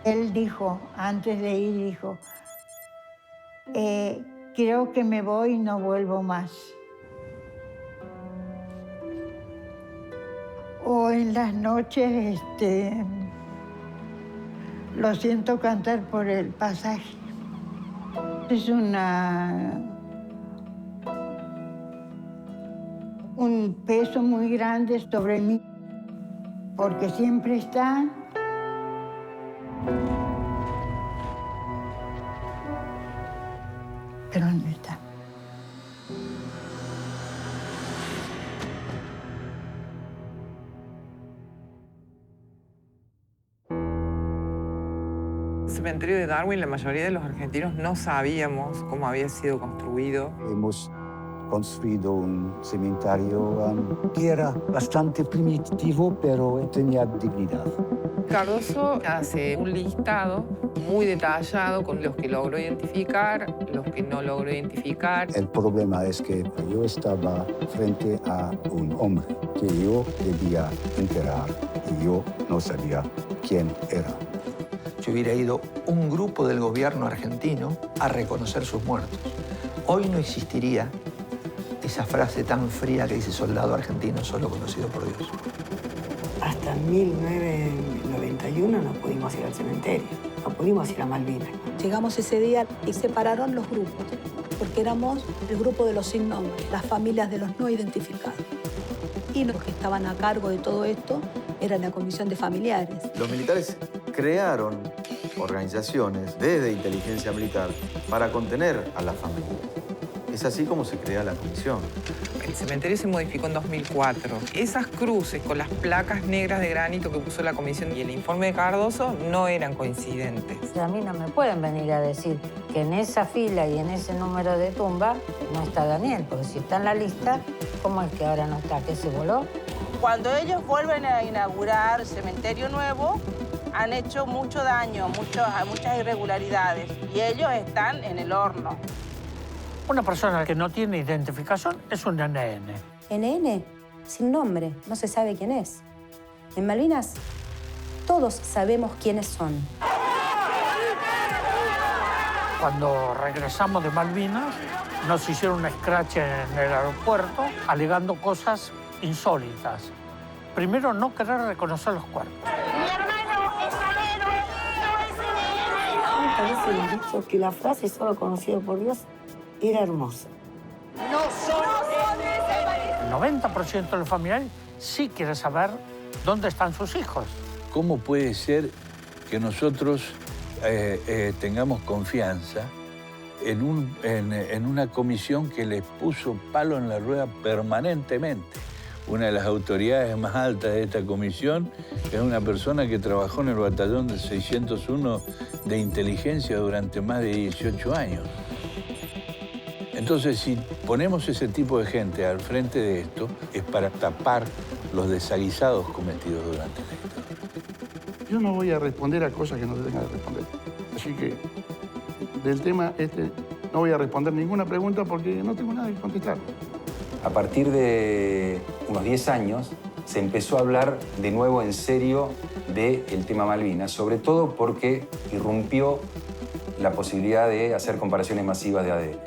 Él dijo, antes de ir, dijo, creo que me voy y no vuelvo más. O en las noches, lo siento cantar por el pasaje. Es un peso muy grande sobre mí, porque siempre está, pero no está. El cementerio de Darwin, la mayoría de los argentinos no sabíamos cómo había sido construido. Hemos construido un cementerio que era bastante primitivo, pero tenía dignidad. Cardoso hace un listado muy detallado con los que logró identificar, los que no logró identificar. El problema es que yo estaba frente a un hombre que yo debía enterrar y yo no sabía quién era. Si hubiera ido un grupo del gobierno argentino a reconocer sus muertos, hoy no existiría esa frase tan fría que dice soldado argentino solo conocido por Dios. Hasta 1991 no pudimos ir al cementerio, no pudimos ir a Malvinas. Llegamos ese día y separaron los grupos, porque éramos el grupo de los sin nombre, las familias de los no identificados. Y los que estaban a cargo de todo esto era la comisión de familiares. Los militares crearon organizaciones desde inteligencia militar para contener a las familias. Es así como se crea la comisión. El cementerio se modificó en 2004. Esas cruces con las placas negras de granito que puso la comisión y el informe de Cardoso no eran coincidentes. A mí no me pueden venir a decir que en esa fila y en ese número de tumba no está Daniel, porque si está en la lista, ¿cómo es que ahora no está? ¿Que se voló? Cuando ellos vuelven a inaugurar cementerio nuevo, han hecho mucho daño, muchas irregularidades, y ellos están en el horno. Una persona que no tiene identificación es un NN. NN, sin nombre, no se sabe quién es. En Malvinas, todos sabemos quiénes son. Cuando regresamos de Malvinas, nos hicieron un scratch en el aeropuerto alegando cosas insólitas. Primero, no querer reconocer los cuerpos. Mi hermano es salero, no es salero. ¿Cuántas veces he dicho que la frase solo conocido por Dios era hermosa? No son el 90% de los familiares sí quiere saber dónde están sus hijos. ¿Cómo puede ser que nosotros tengamos confianza en una comisión que les puso palo en la rueda permanentemente? Una de las autoridades más altas de esta comisión es una persona que trabajó en el batallón del 601 de inteligencia durante más de 18 años. Entonces, si ponemos ese tipo de gente al frente de esto, es para tapar los desaguisados cometidos durante la historia. Yo no voy a responder a cosas que no se tengan que responder. Así que del tema no voy a responder ninguna pregunta porque no tengo nada que contestar. A partir de unos 10 años se empezó a hablar de nuevo en serio del tema Malvinas, sobre todo porque irrumpió la posibilidad de hacer comparaciones masivas de ADN.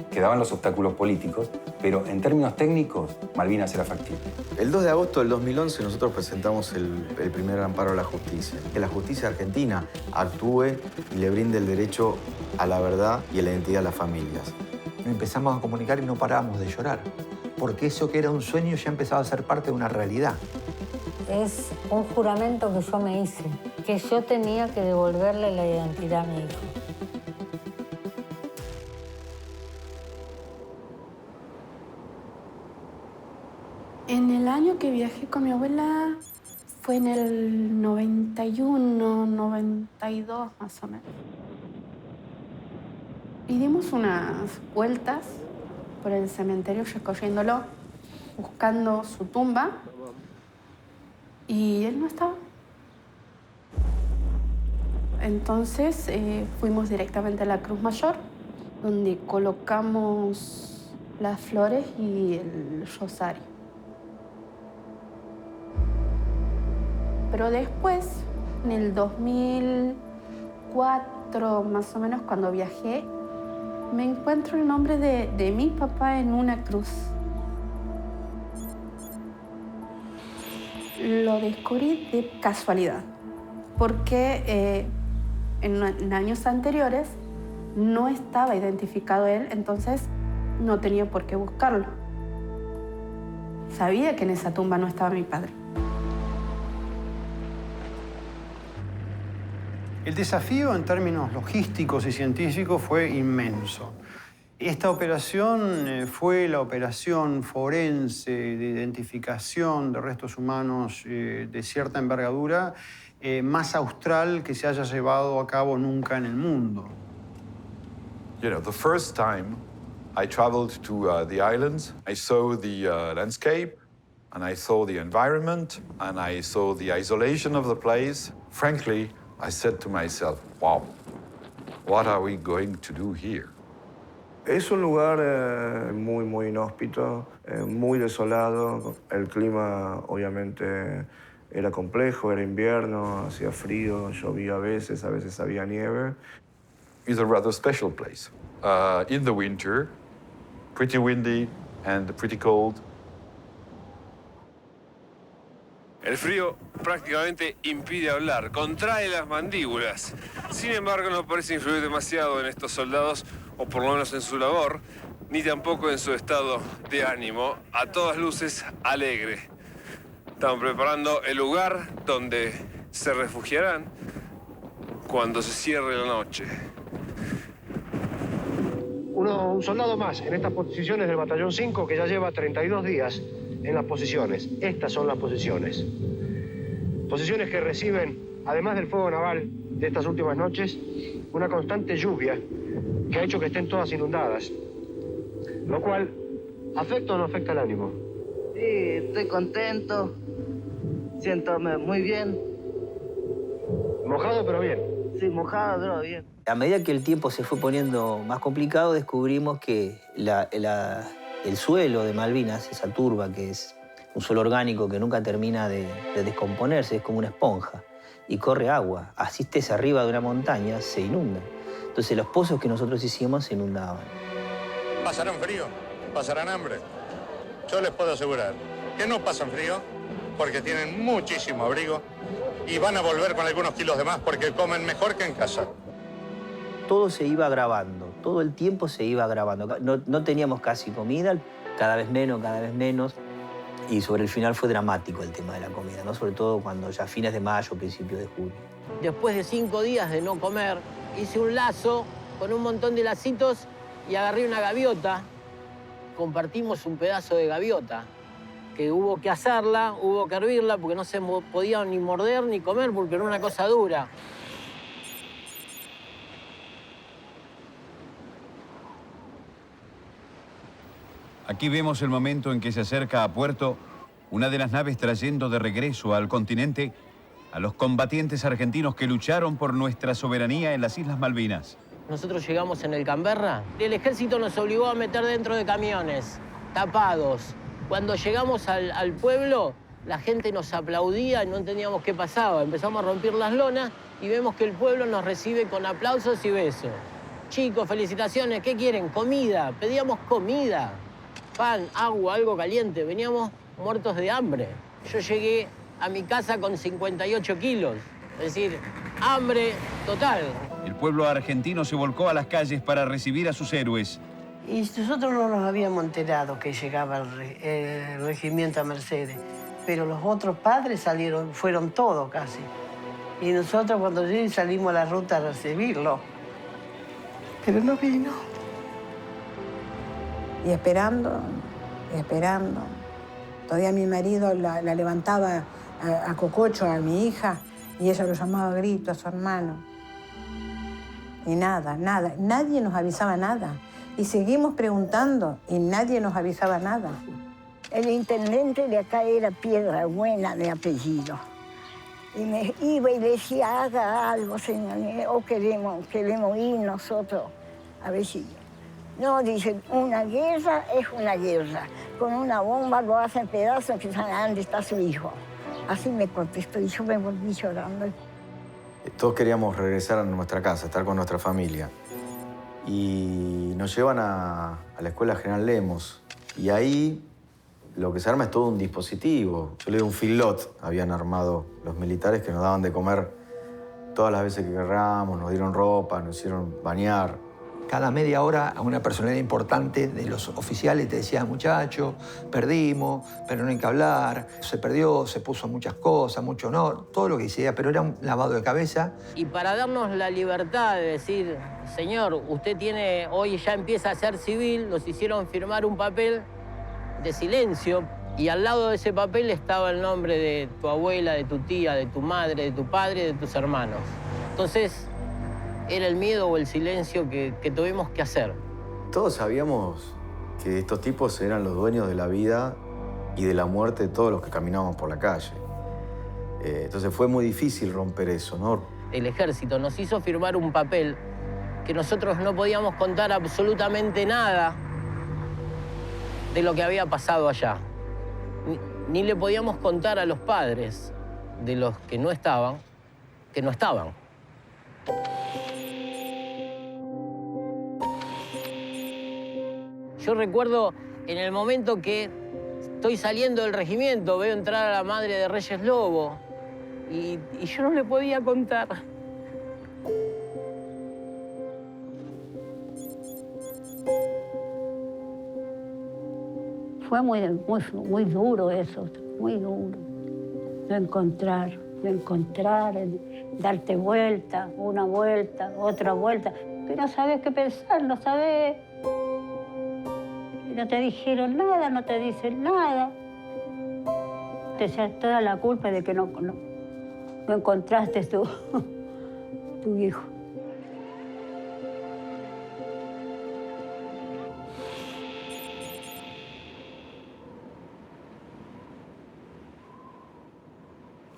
Quedaban los obstáculos políticos, pero en términos técnicos, Malvinas era factible. El 2 de agosto del 2011 nosotros presentamos el primer amparo a la justicia. Que la justicia argentina actúe y le brinde el derecho a la verdad y a la identidad de las familias. Empezamos a comunicar y no parábamos de llorar, porque eso que era un sueño ya empezaba a ser parte de una realidad. Es un juramento que yo me hice, que yo tenía que devolverle la identidad a mi hijo. En el año que viajé con mi abuela fue en el 91, 92 más o menos. Y dimos unas vueltas por el cementerio recorriéndolo, buscando su tumba, y él no estaba. Entonces fuimos directamente a la Cruz Mayor, donde colocamos las flores y el rosario. Pero después, en el 2000, 2004, más o menos, cuando viajé, me encuentro el nombre de mi papá en una cruz. Lo descubrí de casualidad, porque en años anteriores no estaba identificado él, entonces no tenía por qué buscarlo. Sabía que en esa tumba no estaba mi padre. El desafío en términos logísticos y científicos fue inmenso. Esta operación fue la operación forense de identificación de restos humanos de cierta envergadura más austral que se haya llevado a cabo nunca en el mundo. You know, the first time I traveled to the islands, I saw the landscape, and I saw the environment, and I saw the isolation of the place. Frankly, I said to myself, wow, what are we going to do here? Es un lugar muy inhóspito, muy desolado. El clima, obviamente, era complejo, era invierno, hacía frío, llovía a veces había nieve. It's a rather special place. In the winter, pretty windy and pretty cold. El frío prácticamente impide hablar, contrae las mandíbulas. Sin embargo, no parece influir demasiado en estos soldados, o por lo menos en su labor, ni tampoco en su estado de ánimo, a todas luces alegre. Están preparando el lugar donde se refugiarán cuando se cierre la noche. Un soldado más en estas posiciones del Batallón 5 que ya lleva 32 días en las posiciones. Estas son las posiciones. Posiciones que reciben, además del fuego naval de estas últimas noches, una constante lluvia que ha hecho que estén todas inundadas, lo cual afecta o no afecta el ánimo. Sí, estoy contento, siento muy bien. Mojado pero bien. Sí, mojado pero bien. A medida que el tiempo se fue poniendo más complicado, descubrimos que el suelo de Malvinas, esa turba, que es un suelo orgánico que nunca termina de descomponerse, es como una esponja, y corre agua. Así estés arriba de una montaña, se inunda. Entonces los pozos que nosotros hicimos se inundaban. Pasarán frío, pasarán hambre. Yo les puedo asegurar que no pasan frío porque tienen muchísimo abrigo y van a volver con algunos kilos de más porque comen mejor que en casa. Todo se iba agravando, todo el tiempo se iba agravando. No teníamos casi comida, cada vez menos. Y sobre el final fue dramático el tema de la comida, ¿no? Sobre todo cuando ya fines de mayo, principios de julio. Después de 5 días de no comer, hice un lazo con un montón de lacitos y agarré una gaviota. Compartimos un pedazo de gaviota, que hubo que asarla, hubo que hervirla, porque no se podía ni morder ni comer, porque era una cosa dura. Aquí vemos el momento en que se acerca a puerto una de las naves trayendo de regreso al continente a los combatientes argentinos que lucharon por nuestra soberanía en las Islas Malvinas. Nosotros llegamos en el Canberra. El ejército nos obligó a meter dentro de camiones, tapados. Cuando llegamos al pueblo, la gente nos aplaudía y no entendíamos qué pasaba. Empezamos a romper las lonas y vemos que el pueblo nos recibe con aplausos y besos. Chicos, felicitaciones, ¿qué quieren? Comida. Pedíamos comida. Pan, agua, algo caliente. Veníamos muertos de hambre. Yo llegué a mi casa con 58 kilos. Es decir, hambre total. El pueblo argentino se volcó a las calles para recibir a sus héroes. Y nosotros no nos habíamos enterado que llegaba el regimiento a Mercedes. Pero los otros padres fueron todos casi. Y nosotros cuando salimos a la ruta a recibirlo. Pero no vino. Y esperando. Todavía mi marido la levantaba a Cococho, a mi hija, y ella lo llamaba a grito a su hermano. Y nada, nadie nos avisaba nada. Y seguimos preguntando y nadie nos avisaba nada. El intendente de acá era Piedra Buena de apellido. Y me iba y decía, haga algo, señor, o queremos ir nosotros a ver si... No, dice, una guerra es una guerra. Con una bomba lo hacen pedazos que saben dónde está su hijo. Así me contestó y yo me volví llorando. Todos queríamos regresar a nuestra casa, estar con nuestra familia. Y nos llevan a la Escuela General Lemos. Y ahí lo que se arma es todo un dispositivo. Yo le digo un filot, habían armado los militares que nos daban de comer todas las veces que querramos, nos dieron ropa, nos hicieron bañar. Cada media hora a una personalidad importante de los oficiales te decía, muchacho, perdimos, pero no hay que hablar, se perdió, se puso muchas cosas, mucho honor, todo lo que decía, pero era un lavado de cabeza. Y para darnos la libertad de decir, señor, usted tiene, hoy ya empieza a ser civil, nos hicieron firmar un papel de silencio y al lado de ese papel estaba el nombre de tu abuela, de tu tía, de tu madre, de tu padre, de tus hermanos. Entonces, era el miedo o el silencio que tuvimos que hacer. Todos sabíamos que estos tipos eran los dueños de la vida y de la muerte de todos los que caminábamos por la calle. Entonces fue muy difícil romper eso, ¿no? El ejército nos hizo firmar un papel que nosotros no podíamos contar absolutamente nada de lo que había pasado allá. Ni le podíamos contar a los padres de los que no estaban, que no estaban. Yo recuerdo en el momento que estoy saliendo del regimiento, veo entrar a la madre de Reyes Lobo y yo no le podía contar. Fue muy duro eso, muy duro. De encontrar, darte vuelta, una vuelta, otra vuelta. Que no sabes qué pensar, no sabes. No te dijeron nada, no te dicen nada. Te echas toda la culpa de que no encontraste tu hijo.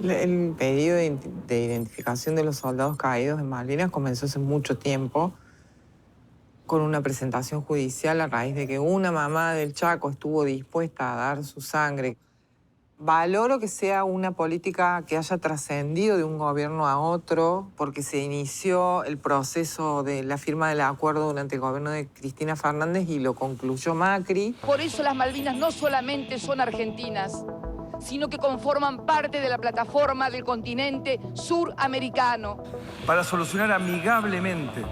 El pedido de identificación de los soldados caídos en Malvinas comenzó hace mucho tiempo con una presentación judicial a raíz de que una mamá del Chaco estuvo dispuesta a dar su sangre. Valoro que sea una política que haya trascendido de un gobierno a otro, porque se inició el proceso de la firma del acuerdo durante el gobierno de Cristina Fernández y lo concluyó Macri. Por eso las Malvinas no solamente son argentinas, sino que conforman parte de la plataforma del continente suramericano. Para solucionar amigablemente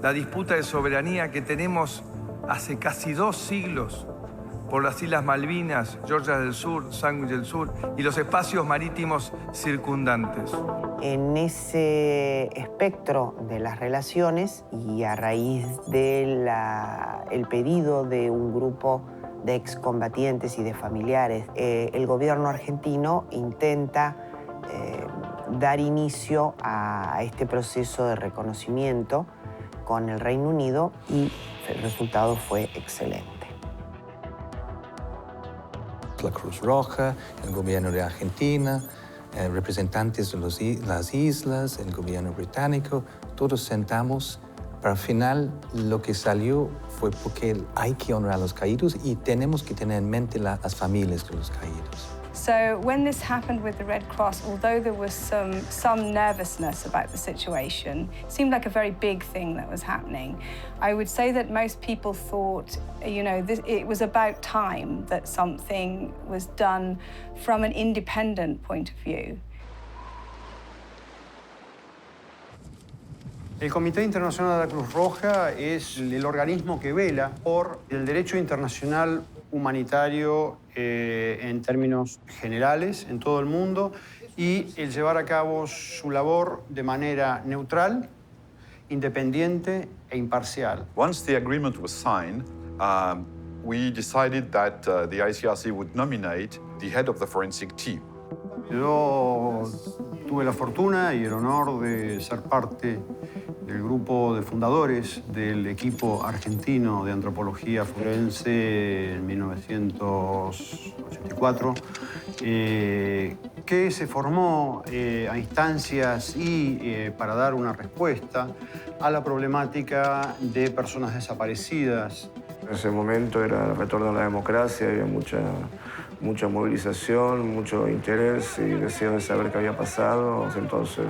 la disputa de soberanía que tenemos hace casi 2 siglos por las Islas Malvinas, Georgia del Sur, Sandwich del Sur y los espacios marítimos circundantes. En ese espectro de las relaciones y a raíz del pedido de un grupo de excombatientes y de familiares, el gobierno argentino intenta dar inicio a este proceso de reconocimiento con el Reino Unido y el resultado fue excelente. La Cruz Roja, el gobierno de Argentina, representantes de las islas, el gobierno británico, todos sentamos. Pero al final lo que salió fue porque hay que honrar a los caídos y tenemos que tener en mente las familias de los caídos. So when this happened with the Red Cross, although there was some nervousness about the situation, it seemed like a very big thing that was happening. I would say that most people thought, you know, it was about time that something was done from an independent point of view. El Comité Internacional de la Cruz Roja es el organismo que vela por el derecho internacional humanitario en términos generales en todo el mundo y el llevar a cabo su labor de manera neutral, independiente e imparcial. Once the agreement was signed, we decided that the ICRC would nominate the head of the forensic team. Yo tuve la fortuna y el honor de ser parte del grupo de fundadores del equipo argentino de antropología forense en 1984, que se formó a instancias y para dar una respuesta a la problemática de personas desaparecidas. En ese momento era el retorno a la democracia, había mucha movilización, mucho interés y deseo de saber qué había pasado. Entonces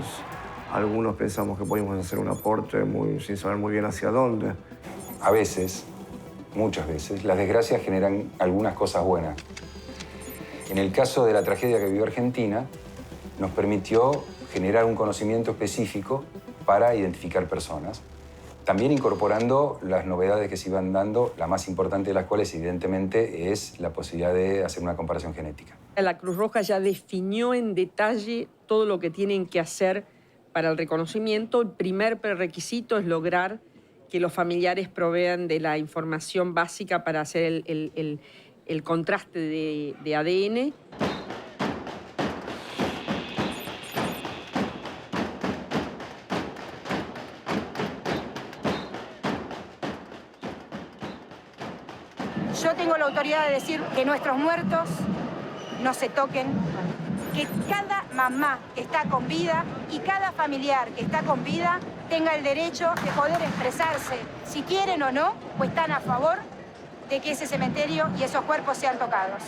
Algunos pensamos que podíamos hacer un aporte sin saber muy bien hacia dónde. A veces, muchas veces, las desgracias generan algunas cosas buenas. En el caso de la tragedia que vivió Argentina, nos permitió generar un conocimiento específico para identificar personas, también incorporando las novedades que se iban dando, la más importante de las cuales, evidentemente, es la posibilidad de hacer una comparación genética. La Cruz Roja ya definió en detalle todo lo que tienen que hacer para el reconocimiento. El primer prerequisito es lograr que los familiares provean de la información básica para hacer el contraste de ADN. Yo tengo la autoridad de decir que nuestros muertos no se toquen, que cada mamá que está con vida y cada familiar que está con vida tenga el derecho de poder expresarse si quieren o no, o están a favor de que ese cementerio y esos cuerpos sean tocados.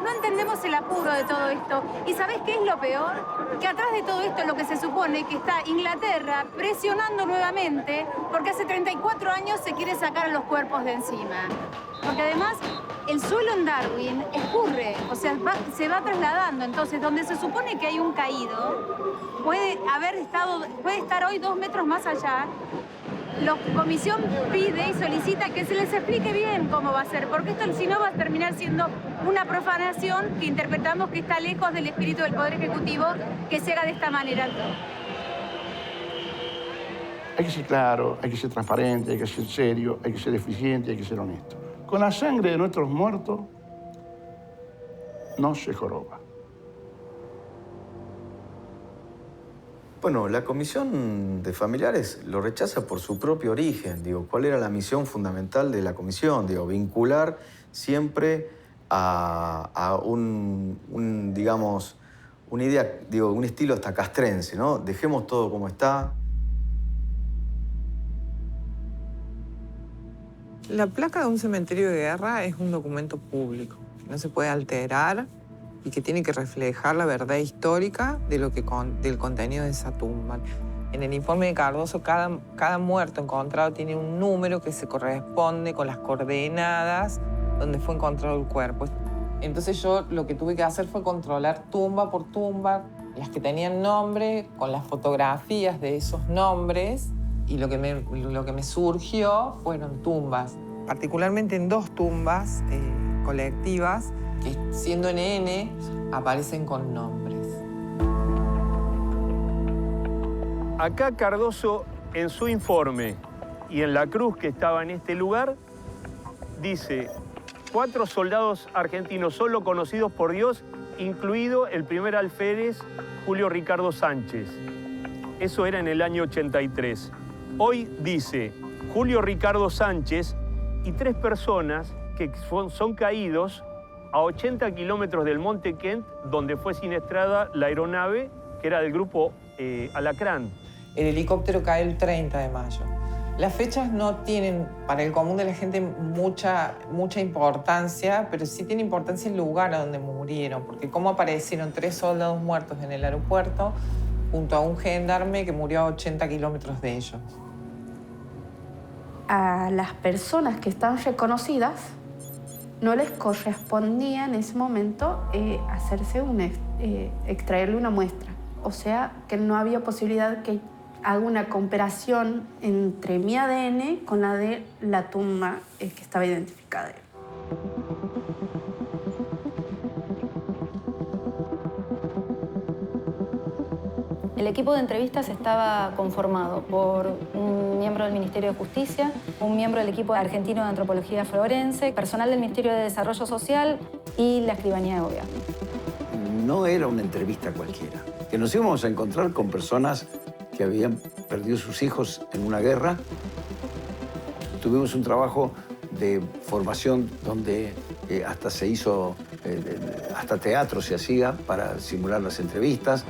No entendemos el apuro de todo esto. ¿Y sabés qué es lo peor? Que atrás de todo esto lo que se supone que está Inglaterra presionando nuevamente porque hace 34 años se quiere sacar a los cuerpos de encima. Porque además el suelo en Darwin escurre, o sea, se va trasladando. Entonces, donde se supone que hay un caído, puede estar hoy 2 metros más allá. La comisión pide y solicita que se les explique bien cómo va a ser, porque esto si no va a terminar siendo una profanación que interpretamos que está lejos del espíritu del Poder Ejecutivo, que se haga de esta manera. Hay que ser claro, hay que ser transparente, hay que ser serio, hay que ser eficiente, hay que ser honesto. Con la sangre de nuestros muertos no se joroba. Bueno, la comisión de familiares lo rechaza por su propio origen. Digo, ¿cuál era la misión fundamental de la comisión? Digo, vincular siempre a digamos, una idea, digo, un estilo hasta castrense, ¿no? Dejemos todo como está. La placa de un cementerio de guerra es un documento público, que no se puede alterar y que tiene que reflejar la verdad histórica de del contenido de esa tumba. En el informe de Cardoso, cada muerto encontrado tiene un número que se corresponde con las coordenadas donde fue encontrado el cuerpo. Entonces yo lo que tuve que hacer fue controlar tumba por tumba, las que tenían nombre, con las fotografías de esos nombres, y lo que me surgió fueron tumbas, particularmente en 2 tumbas colectivas, que siendo NN aparecen con nombres. Acá Cardoso, en su informe y en la cruz que estaba en este lugar, dice 4 soldados argentinos solo conocidos por Dios, incluido el primer alférez Julio Ricardo Sánchez. Eso era en el año 83. Hoy dice Julio Ricardo Sánchez y 3 personas que son caídos a 80 kilómetros del Monte Kent, donde fue siniestrada la aeronave que era del grupo Alacrán. El helicóptero cae el 30 de mayo. Las fechas no tienen, para el común de la gente, mucha importancia, pero sí tiene importancia el lugar a donde murieron, porque cómo aparecieron 3 soldados muertos en el aeropuerto junto a un gendarme que murió a 80 kilómetros de ellos. A las personas que están reconocidas no les correspondía en ese momento extraerle una muestra. O sea, que no había posibilidad que haga una comparación entre mi ADN con la de la tumba que estaba identificada. El equipo de entrevistas estaba conformado por un miembro del Ministerio de Justicia, un miembro del equipo argentino de antropología forense, personal del Ministerio de Desarrollo Social y la escribanía de gobierno. No era una entrevista cualquiera, que nos íbamos a encontrar con personas que habían perdido sus hijos en una guerra. Tuvimos un trabajo de formación donde hasta se hizo, hasta teatro se hacía para simular las entrevistas.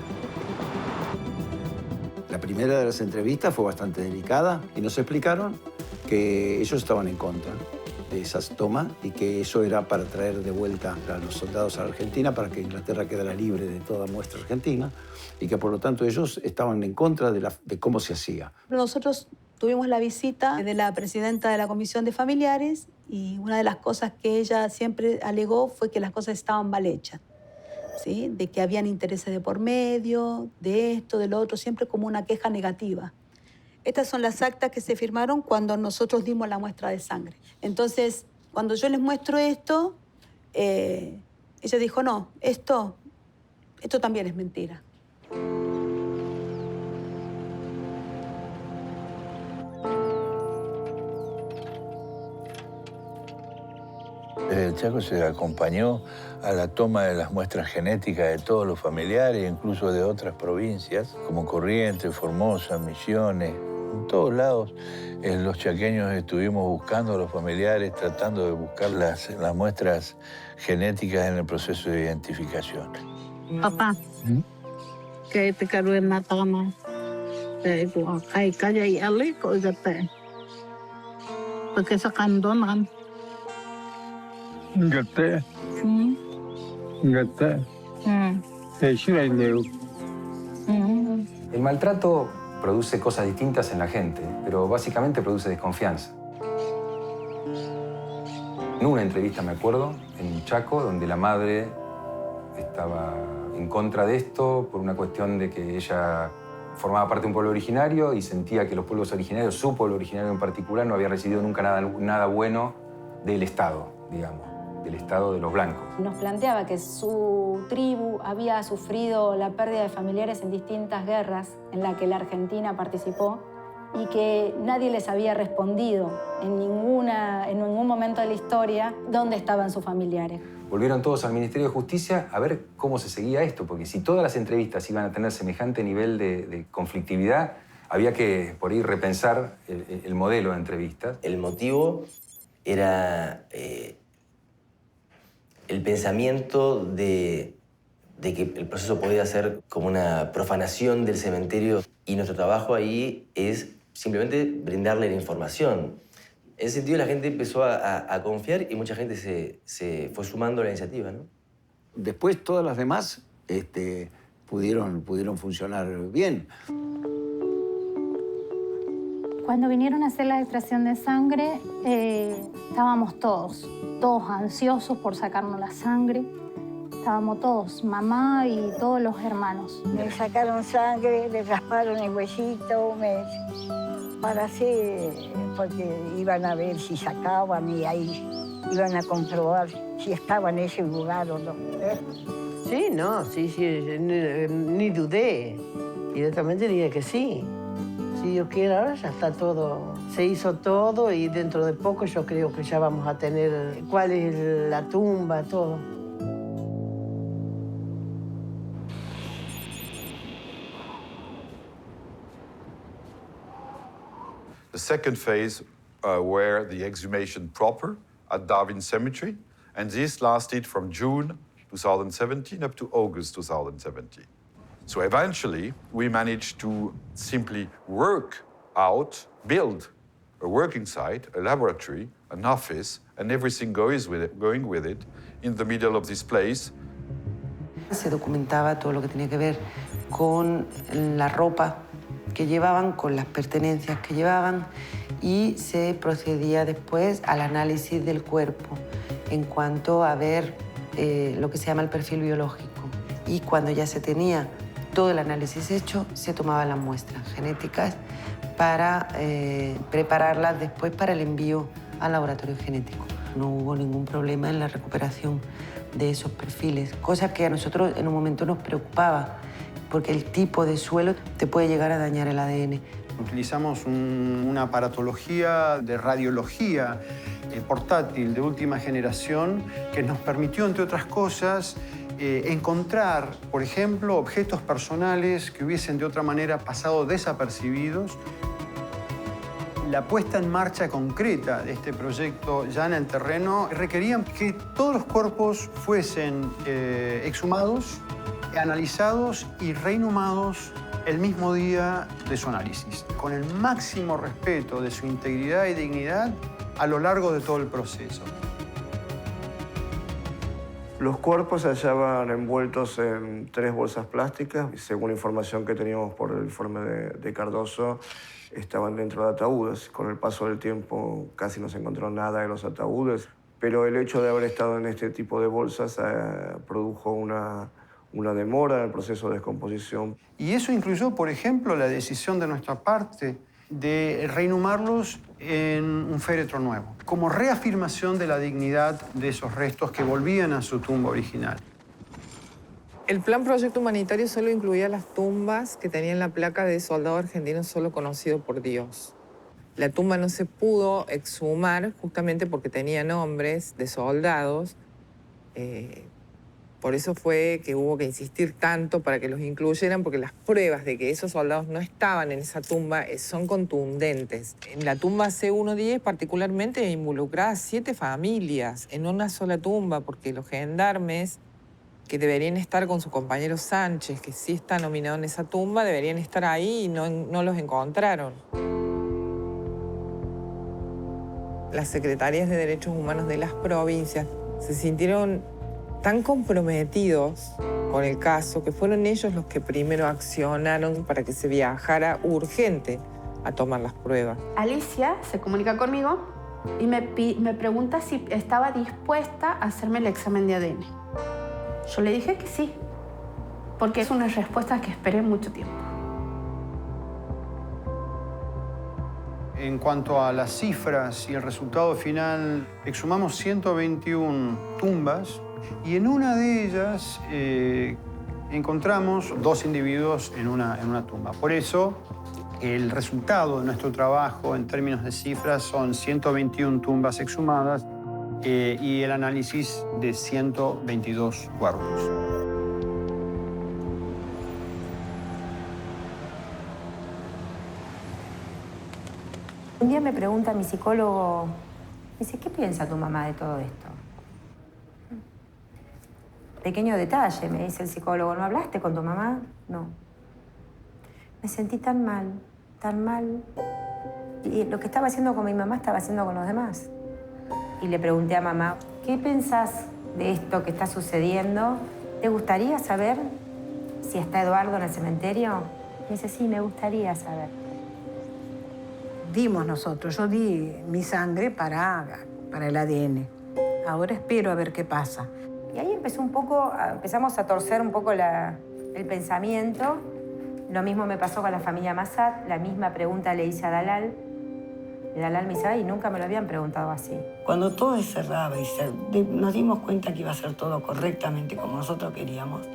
La primera de las entrevistas fue bastante delicada y nos explicaron que ellos estaban en contra de esas tomas y que eso era para traer de vuelta a los soldados a la Argentina para que Inglaterra quedara libre de toda muestra argentina y que por lo tanto ellos estaban en contra de cómo se hacía. Nosotros tuvimos la visita de la presidenta de la Comisión de Familiares y una de las cosas que ella siempre alegó fue que las cosas estaban mal hechas, ¿sí? De que habían intereses de por medio, de esto, de lo otro, siempre como una queja negativa. Estas son las actas que se firmaron cuando nosotros dimos la muestra de sangre. Entonces, cuando yo les muestro esto, ella dijo, no, esto también es mentira. Desde el Chaco se acompañó a la toma de las muestras genéticas de todos los familiares, incluso de otras provincias, como Corrientes, Formosa, Misiones. En todos lados los chaqueños estuvimos buscando a los familiares, tratando de buscar las muestras genéticas en el proceso de identificación. Papá, que te quiero en la toma. Hay calle y alico y porque se candonan. Gata. El maltrato produce cosas distintas en la gente, pero básicamente produce desconfianza. En una entrevista, me acuerdo, en Chaco, donde la madre estaba en contra de esto por una cuestión de que ella formaba parte de un pueblo originario y sentía que los pueblos originarios, su pueblo originario en particular, no había recibido nunca nada bueno del Estado, digamos, del Estado de los blancos. Nos planteaba que su tribu había sufrido la pérdida de familiares en distintas guerras en las que la Argentina participó y que nadie les había respondido en ningún momento de la historia dónde estaban sus familiares. Volvieron todos al Ministerio de Justicia a ver cómo se seguía esto, porque si todas las entrevistas iban a tener semejante nivel de conflictividad, había que, por ahí, repensar el modelo de entrevistas. El motivo era el pensamiento de que el proceso podía ser como una profanación del cementerio y nuestro trabajo ahí es simplemente brindarle la información. En ese sentido la gente empezó a confiar y mucha gente se fue sumando a la iniciativa, ¿no? Después todas las demás pudieron funcionar bien. Cuando vinieron a hacer la extracción de sangre, estábamos todos ansiosos por sacarnos la sangre. Estábamos todos, mamá y todos los hermanos. Me sacaron sangre, le rasparon el huesito, para hacer, porque iban a ver si sacaban y ahí iban a comprobar si estaba en ese lugar o no. Sí, no, sí, ni dudé. Directamente dije que sí. Si Dios quiere, ahora ya está todo. Se hizo todo y dentro de poco yo creo que ya vamos a tener cuál es la tumba, todo. The second phase were the exhumation proper at Darwin Cemetery, and this lasted from June 2017 up to August 2017. So eventually, we managed to simply build a working site, a laboratory, an office, and everything going with it in the middle of this place. Se documentaba todo lo que tenía que ver con la ropa que llevaban, con las pertenencias que llevaban y se procedía después al análisis del cuerpo en cuanto a ver lo que se llama el perfil biológico. Y cuando ya se tenía todo el análisis hecho, se tomaban las muestras genéticas para prepararlas después para el envío al laboratorio genético. No hubo ningún problema en la recuperación de esos perfiles, cosa que a nosotros en un momento nos preocupaba, porque el tipo de suelo te puede llegar a dañar el ADN. Utilizamos una aparatología de radiología portátil de última generación que nos permitió, entre otras cosas, encontrar, por ejemplo, objetos personales que hubiesen de otra manera pasado desapercibidos. La puesta en marcha concreta de este proyecto ya en el terreno requería que todos los cuerpos fuesen exhumados, analizados y reinhumados el mismo día de su análisis, con el máximo respeto de su integridad y dignidad a lo largo de todo el proceso. Los cuerpos se hallaban envueltos en 3 bolsas plásticas. Según la información que teníamos por el informe de Cardoso, estaban dentro de ataúdes. Con el paso del tiempo casi no se encontró nada de los ataúdes, pero el hecho de haber estado en este tipo de bolsas produjo una demora en el proceso de descomposición. Y eso incluyó, por ejemplo, la decisión de nuestra parte de reinhumarlos en un féretro nuevo, como reafirmación de la dignidad de esos restos que volvían a su tumba original. El plan Proyecto Humanitario solo incluía las tumbas que tenían la placa de soldado argentino solo conocido por Dios. La tumba no se pudo exhumar justamente porque tenía nombres de soldados. Por eso fue que hubo que insistir tanto para que los incluyeran, porque las pruebas de que esos soldados no estaban en esa tumba son contundentes. En la tumba C110 particularmente involucradas 7 familias en una sola tumba, porque los gendarmes que deberían estar con su compañero Sánchez, que sí está nominado en esa tumba, deberían estar ahí y no los encontraron. Las secretarías de Derechos Humanos de las provincias se sintieron tan comprometidos con el caso que fueron ellos los que primero accionaron para que se viajara urgente a tomar las pruebas. Alicia se comunica conmigo y me pregunta si estaba dispuesta a hacerme el examen de ADN. Yo le dije que sí, porque es una respuesta que esperé mucho tiempo. En cuanto a las cifras y el resultado final, exhumamos 121 tumbas y en una de ellas encontramos 2 individuos en una tumba. Por eso, el resultado de nuestro trabajo en términos de cifras son 121 tumbas exhumadas y el análisis de 122 cuerpos. Un día me pregunta mi psicólogo, me dice, ¿qué piensa tu mamá de todo esto? Pequeño detalle, me dice el psicólogo, ¿no hablaste con tu mamá? No. Me sentí tan mal, tan mal. Y lo que estaba haciendo con mi mamá estaba haciendo con los demás. Y le pregunté a mamá, ¿qué pensás de esto que está sucediendo? ¿Te gustaría saber si está Eduardo en el cementerio? Me dice, sí, me gustaría saber. Dimos nosotros, yo di mi sangre para el ADN. Ahora espero a ver qué pasa. Y ahí empezamos a torcer un poco el pensamiento. Lo mismo me pasó con la familia Massad, la misma pregunta le hice a Dalal. Y Dalal me dice, ay, nunca me lo habían preguntado así. Cuando todo se cerraba y nos dimos cuenta que iba a ser todo correctamente como nosotros queríamos,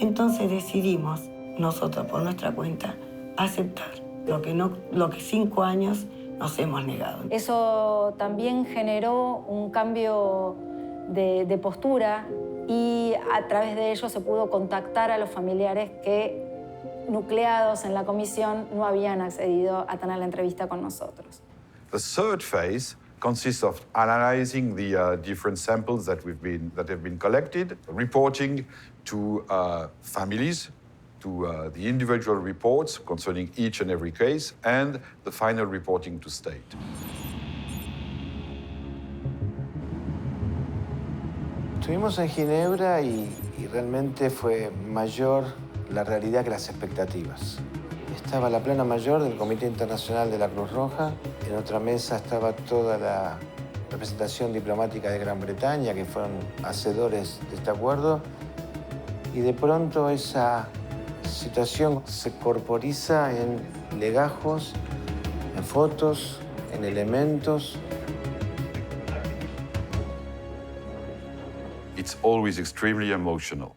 entonces decidimos, nosotros por nuestra cuenta, aceptar lo que 5 años nos hemos negado. Eso también generó un cambio de postura y a través de ello se pudo contactar a los familiares que, nucleados en la comisión, no habían accedido a tener la entrevista con nosotros. The third phase consists of analyzing the different samples that have been collected, reporting to families, to the individual reports concerning each and every case, and the final reporting to state. Estuvimos en Ginebra y realmente fue mayor la realidad que las expectativas. Estaba la plana mayor del Comité Internacional de la Cruz Roja. En otra mesa estaba toda la representación diplomática de Gran Bretaña, que fueron hacedores de este acuerdo. Y de pronto esa situación se corporiza en legajos, en fotos, en elementos. It's always extremely emotional.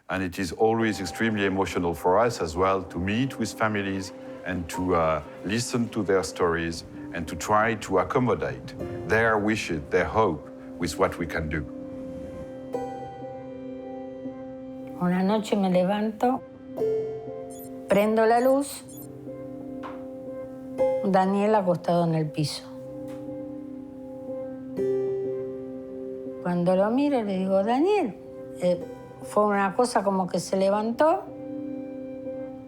And it is always extremely emotional for us as well to meet with families and to listen to their stories and to try to accommodate their wishes, their hope with what we can do. Una noche me levanto, prendo la luz, Daniel acostado en el piso. Cuando lo miro le digo, Daniel, fue una cosa como que se levantó.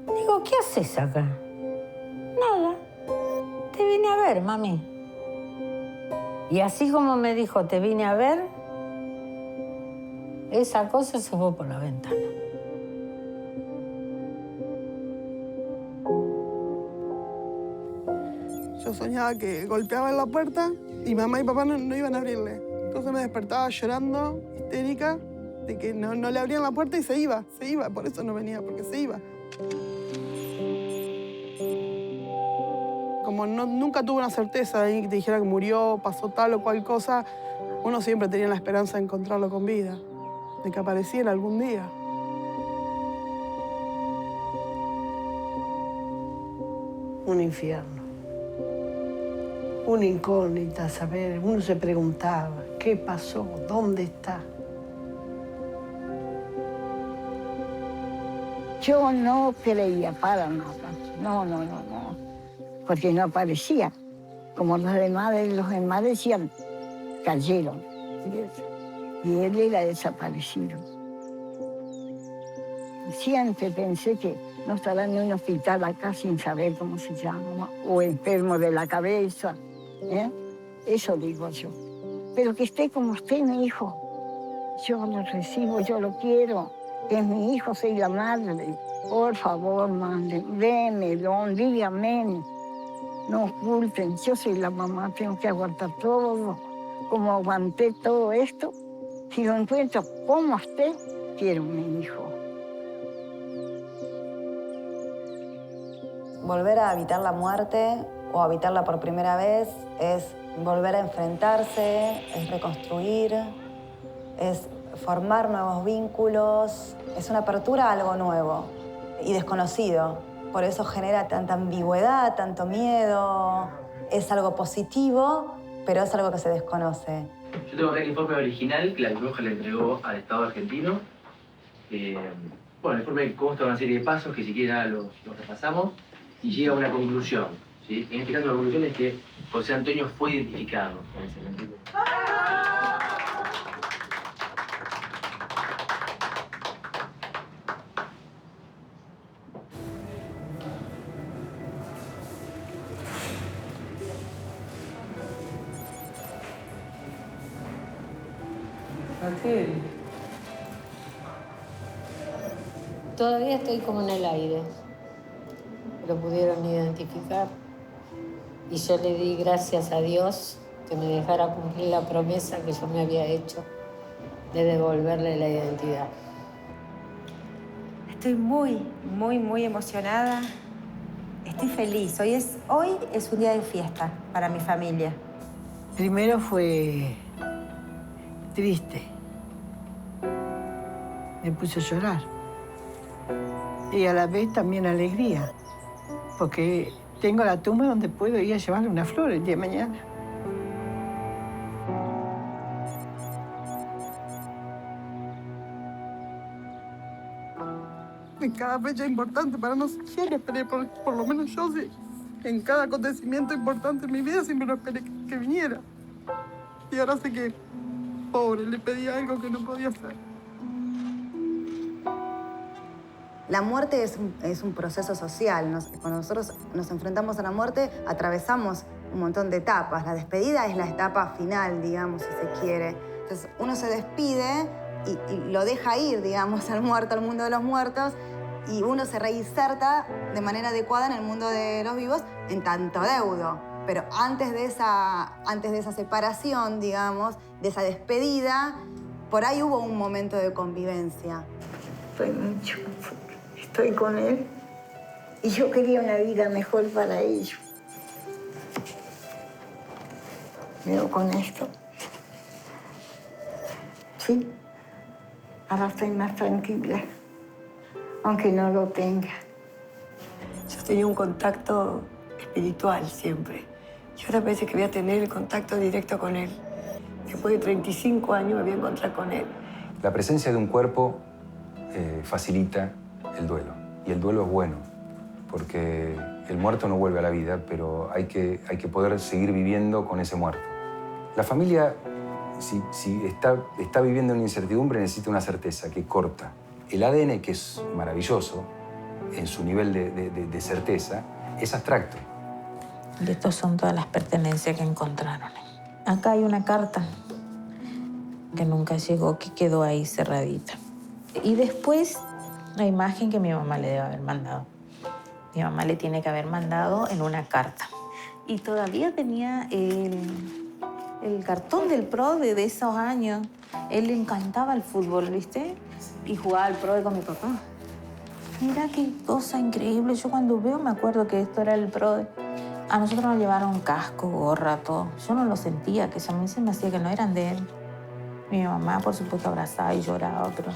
Digo, ¿qué haces acá? Nada, te vine a ver, mami. Y así como me dijo, te vine a ver, esa cosa se fue por la ventana. Yo soñaba que golpeaba en la puerta y mamá y papá no iban a abrirle. Entonces me despertaba llorando, histérica, de que no le abrían la puerta y se iba. Por eso no venía, porque se iba. Como nunca tuve una certeza de que te dijera que murió, pasó tal o cual cosa, uno siempre tenía la esperanza de encontrarlo con vida, de que apareciera algún día. Un infierno. Una incógnita, saber, uno se preguntaba, ¿qué pasó? ¿Dónde está? Yo no creía para nada, no, porque no aparecía. Como los demás decían, cayeron. Y él era desaparecido. Siempre pensé que no estará en un hospital acá sin saber cómo se llama, o enfermo de la cabeza. Eso digo yo. Pero que esté como esté mi hijo, yo lo recibo, yo lo quiero. Es mi hijo, soy la madre. Por favor, madre, démelo, dígame. No oculten, yo soy la mamá, tengo que aguantar todo. Como aguanté todo esto, si lo encuentro como esté, quiero a mi hijo. Volver a habitar la muerte o habitarla por primera vez es volver a enfrentarse, es reconstruir, es formar nuevos vínculos, es una apertura a algo nuevo y desconocido. Por eso genera tanta ambigüedad, tanto miedo. Es algo positivo, pero es algo que se desconoce. Yo tengo acá el informe original que la Cruz Roja le entregó al Estado argentino. Bueno, el informe consta de una serie de pasos que si quiera los repasamos y llega a una conclusión. ¿Sí? En este caso la conclusión es que José Antonio fue identificado en el cementerio. Todavía estoy como en el aire. Lo pudieron identificar. Y yo le di gracias a Dios que me dejara cumplir la promesa que yo me había hecho de devolverle la identidad. Estoy muy emocionada. Estoy feliz. Hoy es un día de fiesta para mi familia. Primero fue triste. Me puse a llorar. Y a la vez también alegría. Porque tengo la tumba donde puedo ir a llevarle una flor el día de mañana. En cada fecha importante para nosotros, yo lo esperé, por lo menos yo sí. En cada acontecimiento importante en mi vida siempre lo esperé que viniera. Y ahora sé que, pobre, le pedí algo que no podía hacer. La muerte es un proceso social. Cuando nosotros nos enfrentamos a la muerte, atravesamos un montón de etapas. La despedida es la etapa final, digamos, si se quiere. Entonces, uno se despide y lo deja ir, digamos, al muerto, al mundo de los muertos, y uno se reinserta de manera adecuada en el mundo de los vivos en tanto deudo. Pero antes de esa separación, digamos, de esa despedida, por ahí hubo un momento de convivencia. Estoy mucho. Estoy con él y yo quería una vida mejor para ellos. Veo con esto. Sí, ahora estoy más tranquila, aunque no lo tenga. Yo tenía un contacto espiritual siempre. Y ahora parece que voy a tener el contacto directo con él. Después de 35 años me voy a encontrar con él. La presencia de un cuerpo facilita el duelo. Y el duelo es bueno, porque el muerto no vuelve a la vida, pero hay que poder seguir viviendo con ese muerto. La familia, si está viviendo una incertidumbre, necesita una certeza que corta. El ADN, que es maravilloso en su nivel de certeza, es abstracto. Y estos son todas las pertenencias que encontraron. Acá hay una carta que nunca llegó, que quedó ahí cerradita. Y después la imagen que mi mamá le debe haber mandado. Mi mamá le tiene que haber mandado en una carta. Y todavía tenía el cartón del PRODE de esos años. Él le encantaba el fútbol, ¿viste? Y jugaba al PRODE con mi papá. Mira qué cosa increíble. Yo cuando veo me acuerdo que esto era el PRODE. A nosotros nos llevaron casco, gorra, todo. Yo no lo sentía, que a mí se me hacía que no eran de él. Mi mamá, por supuesto, abrazaba y lloraba, pero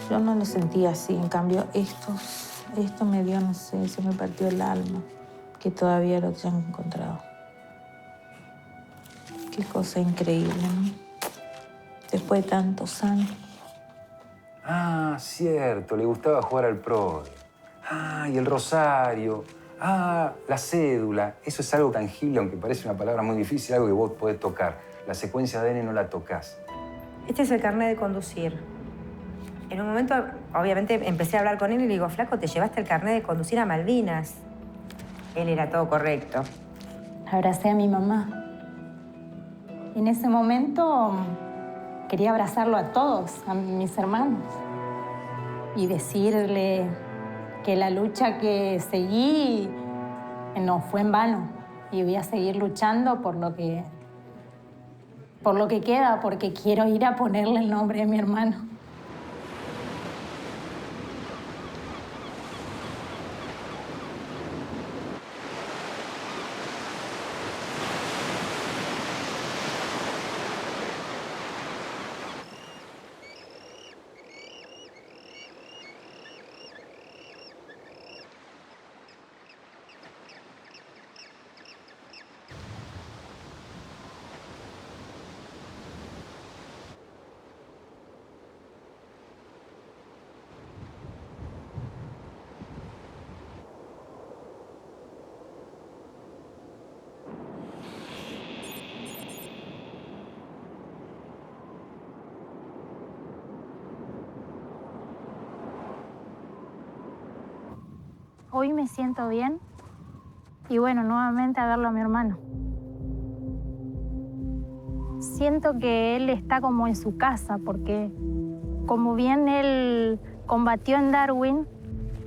yo no lo sentía así. En cambio, esto me dio, no sé, se me partió el alma, que todavía lo hayan encontrado. Qué cosa increíble, ¿no? Después de tantos años. Ah, cierto, le gustaba jugar al PRODE. Ah, y el rosario. Ah, la cédula. Eso es algo tangible, aunque parece una palabra muy difícil, algo que vos podés tocar. La secuencia de ADN no la tocás. Este es el carnet de conducir. En un momento, obviamente, empecé a hablar con él y le digo, flaco, te llevaste el carnet de conducir a Malvinas. Él era todo correcto. Abracé a mi mamá. En ese momento quería abrazarlo a todos, a mis hermanos, y decirle que la lucha que seguí no fue en vano y voy a seguir luchando por lo que queda, porque quiero ir a ponerle el nombre de mi hermano. Hoy me siento bien y bueno, nuevamente a verlo a mi hermano. Siento que él está como en su casa porque como bien él combatió en Darwin,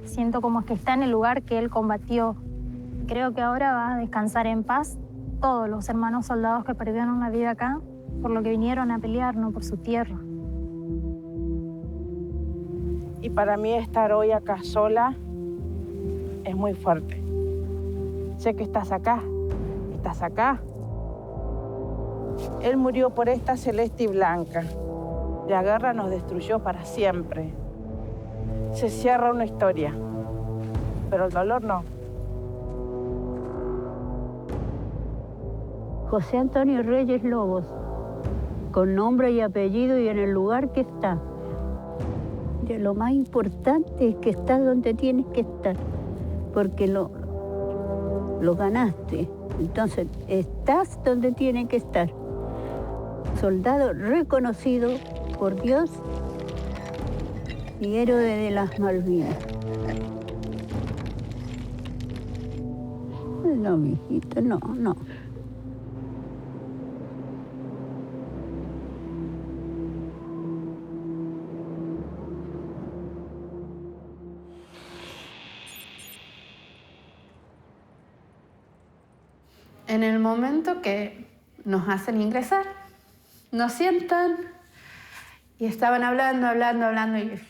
siento como que está en el lugar que él combatió. Creo que ahora va a descansar en paz todos los hermanos soldados que perdieron la vida acá por lo que vinieron a pelear, no por su tierra. Y para mí estar hoy acá sola es muy fuerte. Sé que estás acá. Él murió por esta celeste y blanca. La guerra nos destruyó para siempre. Se cierra una historia, pero el dolor no. José Antonio Reyes Lobos, con nombre y apellido y en el lugar que está. Y lo más importante es que estás donde tienes que estar, porque lo ganaste. Entonces, estás donde tienes que estar. Soldado reconocido por Dios y héroe de las Malvinas. No, mijito, no. En el momento que nos hacen ingresar, nos sientan y estaban hablando y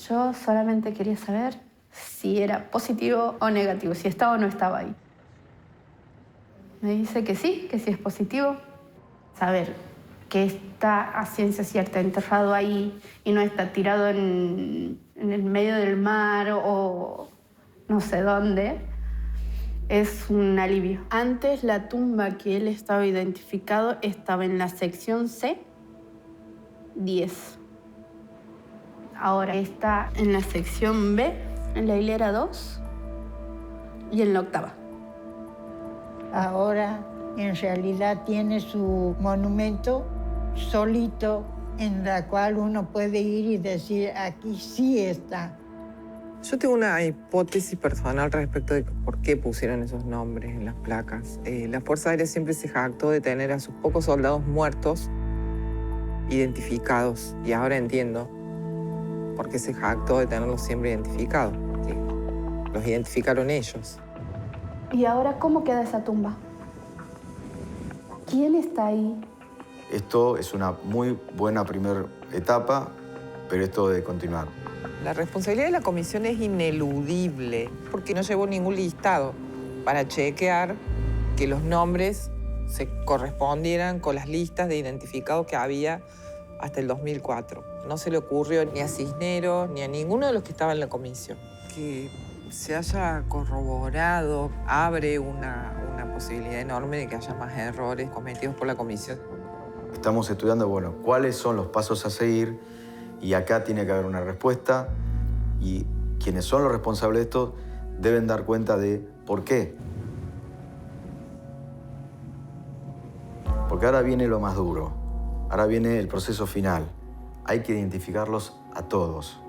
yo solamente quería saber si era positivo o negativo, si estaba o no estaba ahí. Me dice que sí es positivo. Saber que está a ciencia cierta enterrado ahí y no está tirado en el medio del mar o no sé dónde, es un alivio. Antes la tumba que él estaba identificado estaba en la sección C, 10. Ahora está en la sección B, en la hilera 2 y en la 8ª. Ahora en realidad tiene su monumento solito en la cual uno puede ir y decir, aquí sí está. Yo tengo una hipótesis personal respecto de por qué pusieron esos nombres en las placas. La Fuerza Aérea siempre se jactó de tener a sus pocos soldados muertos identificados. Y ahora entiendo por qué se jactó de tenerlos siempre identificados. ¿Sí? Los identificaron ellos. ¿Y ahora cómo queda esa tumba? ¿Quién está ahí? Esto es una muy buena primera etapa, pero esto debe continuar. La responsabilidad de la comisión es ineludible porque no llevó ningún listado para chequear que los nombres se correspondieran con las listas de identificados que había hasta el 2004. No se le ocurrió ni a Cisneros ni a ninguno de los que estaban en la comisión. Que se haya corroborado abre una posibilidad enorme de que haya más errores cometidos por la comisión. Estamos estudiando, bueno, cuáles son los pasos a seguir y acá tiene que haber una respuesta y quienes son los responsables de esto deben dar cuenta de por qué. Porque ahora viene lo más duro, ahora viene el proceso final. Hay que identificarlos a todos.